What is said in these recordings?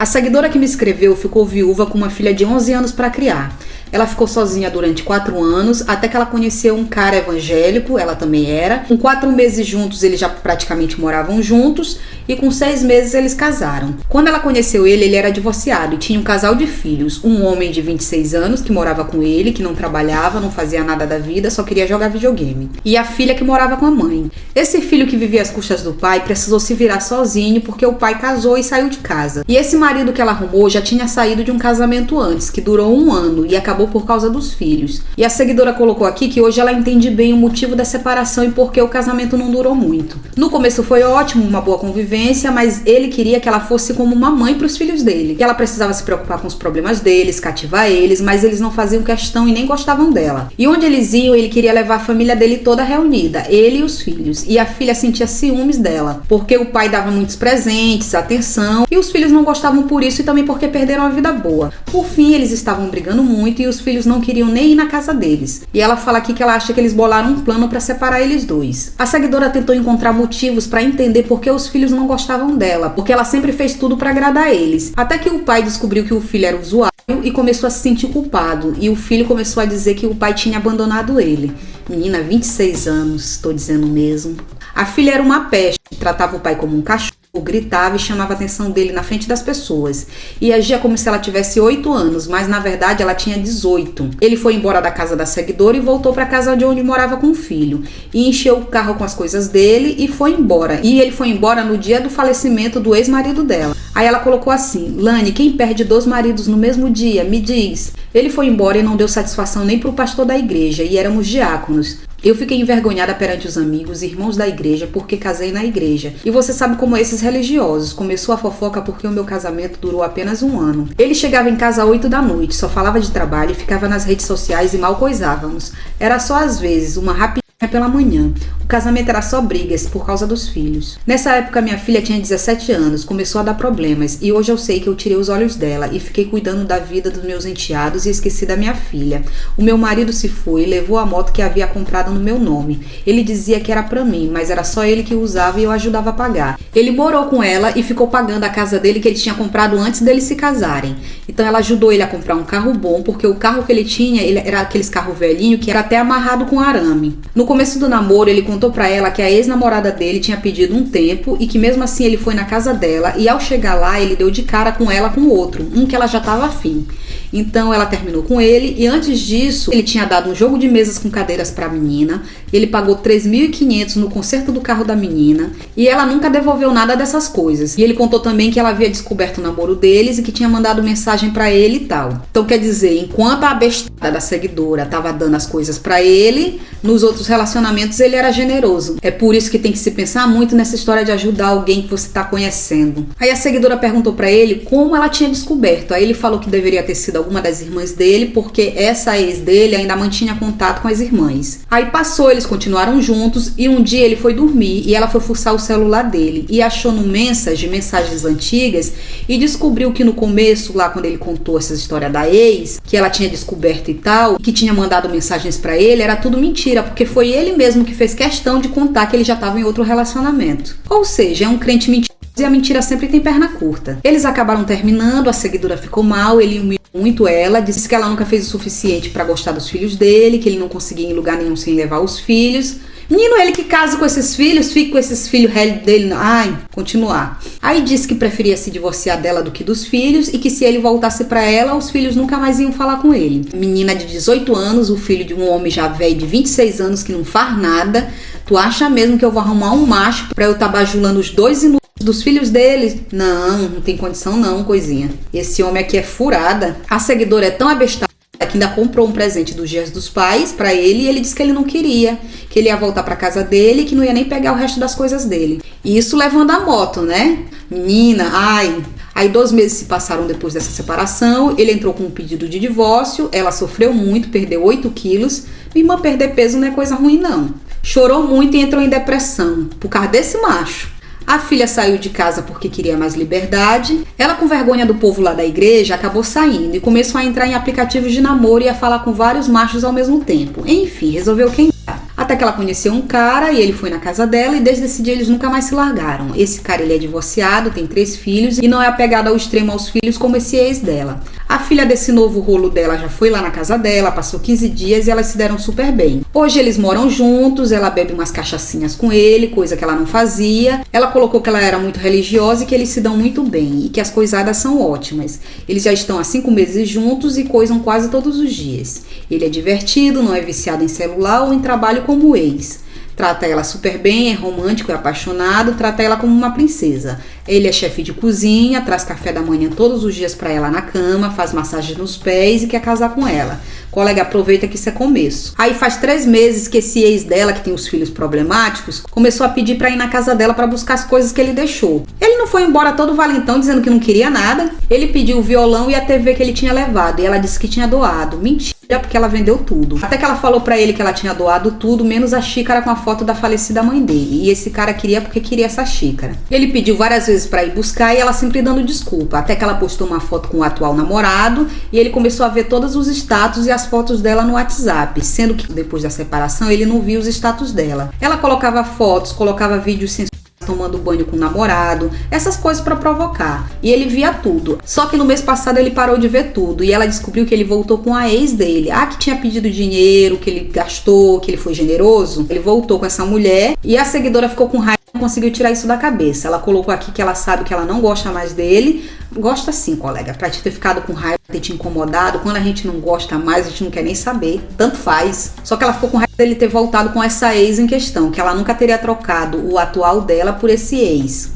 A seguidora que me escreveu ficou viúva com uma filha de 11 anos para criar. Ela ficou sozinha durante 4 anos, até que ela conheceu um cara evangélico, ela também era. Com 4 meses juntos, eles já praticamente moravam juntos, e com 6 meses eles casaram. Quando ela conheceu ele, ele era divorciado e tinha um casal de filhos. Um homem de 26 anos que morava com ele, que não trabalhava, não fazia nada da vida, só queria jogar videogame. E a filha que morava com a mãe. Esse filho que vivia às custas do pai precisou se virar sozinho porque o pai casou e saiu de casa. E esse marido que ela arrumou já tinha saído de um casamento antes, que durou 1 ano e acabou por causa dos filhos. E a seguidora colocou aqui que hoje ela entende bem o motivo da separação e por que o casamento não durou muito. No começo foi ótimo, uma boa convivência, mas ele queria que ela fosse como uma mãe para os filhos dele. Que ela precisava se preocupar com os problemas deles, cativar eles, mas eles não faziam questão e nem gostavam dela. E onde eles iam, ele queria levar a família dele toda reunida, ele e os filhos. E a filha sentia ciúmes dela, porque o pai dava muitos presentes, atenção, e os filhos não gostavam por isso e também porque perderam a vida boa. Por fim, eles estavam brigando muito e os filhos não queriam nem ir na casa deles. E ela fala aqui que ela acha que eles bolaram um plano para separar eles dois. A seguidora tentou encontrar motivos para entender por que os filhos não gostavam dela, porque ela sempre fez tudo para agradar eles. Até que o pai descobriu que o filho era usuário e começou a se sentir culpado. E o filho começou a dizer que o pai tinha abandonado ele. Menina, 26 anos, tô dizendo mesmo. A filha era uma peste, tratava o pai como um cachorro, gritava e chamava a atenção dele na frente das pessoas e agia como se ela tivesse 8 anos, mas na verdade ela tinha 18. Ele foi embora da casa da seguidora e voltou para casa de onde morava com o filho e encheu o carro com as coisas dele e foi embora. E ele foi embora no dia do falecimento do ex-marido dela. Aí ela colocou assim: Lani, quem perde 2 maridos no mesmo dia? Me diz. Ele foi embora e não deu satisfação nem pro pastor da igreja, e éramos diáconos. Eu fiquei envergonhada perante os amigos e irmãos da igreja porque casei na igreja. E você sabe como esses religiosos. Começou a fofoca porque o meu casamento durou apenas 1 ano. Ele chegava em casa às 8 da noite, só falava de trabalho e ficava nas redes sociais e mal coisávamos. Era só às vezes uma rapidinha pela manhã. O casamento era só brigas por causa dos filhos. Nessa época minha filha tinha 17 anos, começou a dar problemas e hoje eu sei que eu tirei os olhos dela e fiquei cuidando da vida dos meus enteados e esqueci da minha filha. O meu marido se foi e levou a moto que havia comprado no meu nome. Ele dizia que era pra mim, mas era só ele que usava e eu ajudava a pagar. Ele morou com ela e ficou pagando a casa dele que ele tinha comprado antes deles se casarem. Então ela ajudou ele a comprar um carro bom, porque o carro que ele tinha era aqueles carros velhinhos que era até amarrado com arame. No começo do namoro, ele contou pra ela que a ex-namorada dele tinha pedido um tempo e que mesmo assim ele foi na casa dela e ao chegar lá ele deu de cara com ela com outro, um que ela já tava afim. Então ela terminou com ele e antes disso ele tinha dado um jogo de mesas com cadeiras pra menina, ele pagou 3.500 no conserto do carro da menina e ela nunca devolveu nada dessas coisas. E ele contou também que ela havia descoberto o namoro deles e que tinha mandado mensagem pra ele e tal. Então quer dizer, enquanto a bestada da seguidora tava dando as coisas pra ele, nos outros relacionamentos ele era generoso. É por isso que tem que se pensar muito nessa história de ajudar alguém que você tá conhecendo. Aí a seguidora perguntou pra ele como ela tinha descoberto. Aí ele falou que deveria ter sido alguma das irmãs dele, porque essa ex dele ainda mantinha contato com as irmãs. Aí passou, eles continuaram juntos e um dia ele foi dormir e ela foi fuçar o celular dele e achou no mensagens antigas e descobriu que no começo, lá quando ele contou essa história da ex, que ela tinha descoberto e tal, que tinha mandado mensagens pra ele, era tudo mentira, porque foi ele mesmo que fez questão de contar que ele já estava em outro relacionamento. Ou seja, é um crente mentiroso e a mentira sempre tem perna curta. Eles acabaram terminando, a seguidora ficou mal, ele humilhou muito ela, disse que ela nunca fez o suficiente para gostar dos filhos dele, que ele não conseguia ir em lugar nenhum sem levar os filhos. Menino, ele que casa com esses filhos, fica com esses filhos dele. Ai, continuar. Aí disse que preferia se divorciar dela do que dos filhos e que se ele voltasse pra ela, os filhos nunca mais iam falar com ele. Menina de 18 anos, o filho de um homem já velho de 26 anos que não faz nada. Tu acha mesmo que eu vou arrumar um macho pra eu tá bajulando os 2 inúteis dos filhos dele? Não tem condição não, coisinha. Esse homem aqui é furada. A seguidora é tão abestada que ainda comprou um presente dos Dias dos Pais pra ele e ele disse que ele não queria, que ele ia voltar pra casa dele e que não ia nem pegar o resto das coisas dele. E isso levando a moto, né? Menina, ai. Aí 2 meses se passaram depois dessa separação, ele entrou com um pedido de divórcio, ela sofreu muito, perdeu 8 quilos. Minha irmã, perder peso não é coisa ruim não. Chorou muito e entrou em depressão por causa desse macho. A filha saiu de casa porque queria mais liberdade. Ela, com vergonha do povo lá da igreja, acabou saindo e começou a entrar em aplicativos de namoro e a falar com vários machos ao mesmo tempo. Enfim, resolveu quem. Até que ela conheceu um cara e ele foi na casa dela e desde esse dia eles nunca mais se largaram. Esse cara, ele é divorciado, tem 3 filhos e não é apegado ao extremo aos filhos como esse ex dela. A filha desse novo rolo dela já foi lá na casa dela, passou 15 dias e elas se deram super bem. Hoje eles moram juntos, ela bebe umas cachaçinhas com ele, coisa que ela não fazia. Ela colocou que ela era muito religiosa e que eles se dão muito bem e que as coisadas são ótimas. Eles já estão há 5 meses juntos e coisam quase todos os dias. Ele é divertido, não é viciado em celular ou em trabalho como o ex. Trata ela super bem, é romântico, é apaixonado, trata ela como uma princesa. Ele é chefe de cozinha, traz café da manhã todos os dias pra ela na cama, faz massagem nos pés e quer casar com ela. Colega, aproveita que isso é começo. Aí faz 3 meses que esse ex dela, que tem os filhos problemáticos, começou a pedir pra ir na casa dela pra buscar as coisas que ele deixou. Ele não foi embora todo valentão dizendo que não queria nada. Ele pediu o violão e a TV que ele tinha levado e ela disse que tinha doado. Mentira, porque ela vendeu tudo. Até que ela falou pra ele que ela tinha doado tudo, menos a xícara com a foto da falecida mãe dele. E esse cara queria porque queria essa xícara. Ele pediu várias vezes pra ir buscar e ela sempre dando desculpa. Até que ela postou uma foto com o atual namorado e ele começou a ver todos os status e as fotos dela no WhatsApp, sendo que depois da separação ele não via os status dela. Ela colocava fotos, colocava vídeos sem tomando banho com o namorado, essas coisas pra provocar. E ele via tudo. Só que no mês passado ele parou de ver tudo e ela descobriu que ele voltou com a ex dele. Que tinha pedido dinheiro, que ele gastou, que ele foi generoso. Ele voltou com essa mulher e a seguidora ficou com raiva e não conseguiu tirar isso da cabeça. Ela colocou aqui que ela sabe que ela não gosta mais dele. Gosta sim, colega. Pra te ter ficado com raiva, ter te incomodado. Quando a gente não gosta mais, a gente não quer nem saber. Tanto faz. Só que ela ficou com raiva dele ter voltado com essa ex em questão. Que ela nunca teria trocado o atual dela por esse ex.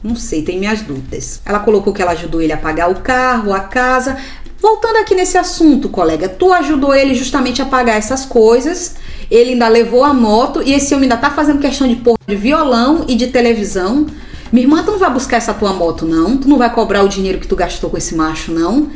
Não sei, tem minhas dúvidas. Ela colocou que ela ajudou ele a pagar o carro, a casa. Voltando aqui nesse assunto, colega. Tu ajudou ele justamente a pagar essas coisas. Ele ainda levou a moto. E esse homem ainda tá fazendo questão de pôr de violão e de televisão. Minha irmã, tu não vai buscar essa tua moto, não. Tu não vai cobrar o dinheiro que tu gastou com esse macho, não.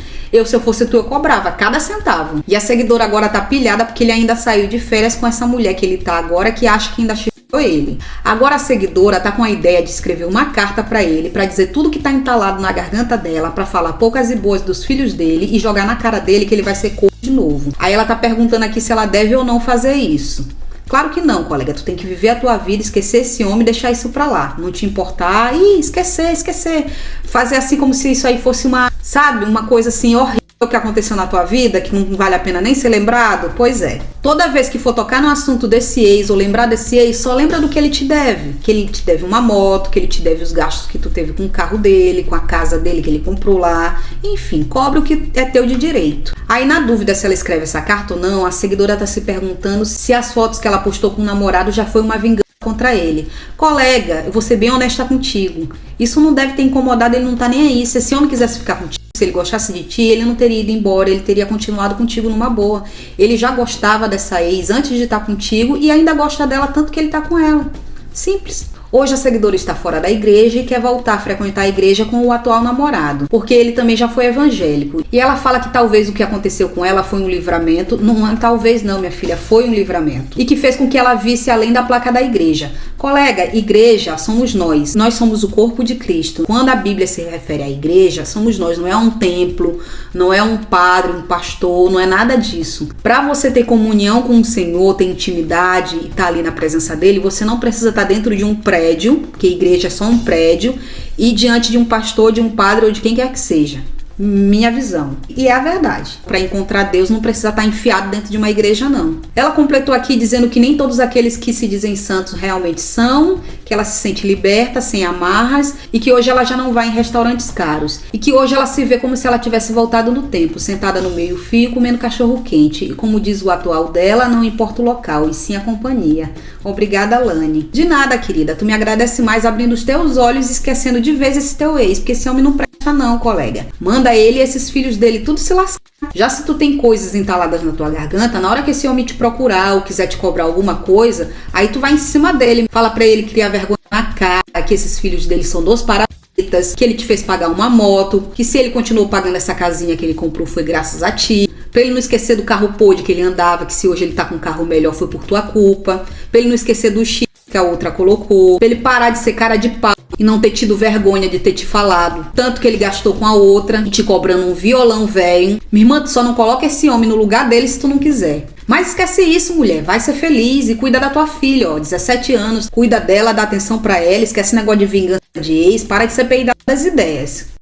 Se eu fosse tu, eu cobrava cada centavo. E a seguidora agora tá pilhada porque ele ainda saiu de férias com essa mulher que ele tá agora, que acha que ainda chifrou ele. Agora a seguidora tá com a ideia de escrever uma carta pra ele, pra dizer tudo que tá entalado na garganta dela, pra falar poucas e boas dos filhos dele e jogar na cara dele que ele vai ser corno de novo. Aí ela tá perguntando aqui se ela deve ou não fazer isso. Claro que não, colega. Tu tem que viver a tua vida, esquecer esse homem e deixar isso pra lá. Não te importar e esquecer. Fazer assim como se isso aí fosse uma, sabe, uma coisa assim horrível que aconteceu na tua vida, que não vale a pena nem ser lembrado. Pois é. Toda vez que for tocar no assunto desse ex ou lembrar desse ex, só lembra do que ele te deve. Que ele te deve uma moto, que ele te deve os gastos que tu teve com o carro dele, com a casa dele que ele comprou lá. Enfim, cobre o que é teu de direito. Aí, na dúvida se ela escreve essa carta ou não, a seguidora tá se perguntando se as fotos que ela postou com o namorado já foi uma vingança contra ele. Colega, eu vou ser bem honesta contigo. Isso não deve ter incomodado, ele não tá nem aí. Se esse homem quisesse ficar contigo, se ele gostasse de ti, ele não teria ido embora, ele teria continuado contigo numa boa. Ele já gostava dessa ex antes de estar contigo e ainda gosta dela tanto que ele tá com ela. Simples. Hoje a seguidora está fora da igreja e quer voltar a frequentar a igreja com o atual namorado, porque ele também já foi evangélico. E ela fala que talvez o que aconteceu com ela foi um livramento. Não, talvez não, minha filha, foi um livramento. E que fez com que ela visse além da placa da igreja. Colega, igreja somos nós. Nós somos o corpo de Cristo. Quando a Bíblia se refere à igreja, somos nós. Não é um templo, não é um padre, um pastor, não é nada disso. Para você ter comunhão com o Senhor, ter intimidade e estar ali na presença dele, você não precisa estar dentro de um prédio, porque a igreja é só um prédio, e diante de um pastor, de um padre ou de quem quer que seja. Minha visão. E é a verdade. Para encontrar Deus não precisa estar enfiado dentro de uma igreja, não. Ela completou aqui dizendo que nem todos aqueles que se dizem santos realmente são, que ela se sente liberta, sem amarras, e que hoje ela já não vai em restaurantes caros. E que hoje ela se vê como se ela tivesse voltado no tempo, sentada no meio-fio, comendo cachorro quente. E como diz o atual dela, não importa o local, e sim a companhia. Obrigada, Lani. De nada, querida. Tu me agradece mais abrindo os teus olhos e esquecendo de vez esse teu ex, porque esse homem não presta não, colega. Manda ele e esses filhos dele tudo se lascar. Já se tu tem coisas entaladas na tua garganta, na hora que esse homem te procurar ou quiser te cobrar alguma coisa, aí tu vai em cima dele, fala pra ele criar vergonha na cara, que esses filhos dele são 2 parasitas, que ele te fez pagar uma moto, que se ele continuou pagando essa casinha que ele comprou foi graças a ti, pra ele não esquecer do carro podre que ele andava, que se hoje ele tá com um carro melhor foi por tua culpa, pra ele não esquecer do X que a outra colocou, pra ele parar de ser cara de pau, e não ter tido vergonha de ter te falado. Tanto que ele gastou com a outra, te cobrando um violão velho. Minha irmã, tu só não coloca esse homem no lugar dele se tu não quiser. Mas esquece isso, mulher. Vai ser feliz e cuida da tua filha, ó. 17 anos, cuida dela, dá atenção pra ela. Esquece esse negócio de vingança de ex. Para de ser peidada das ideias.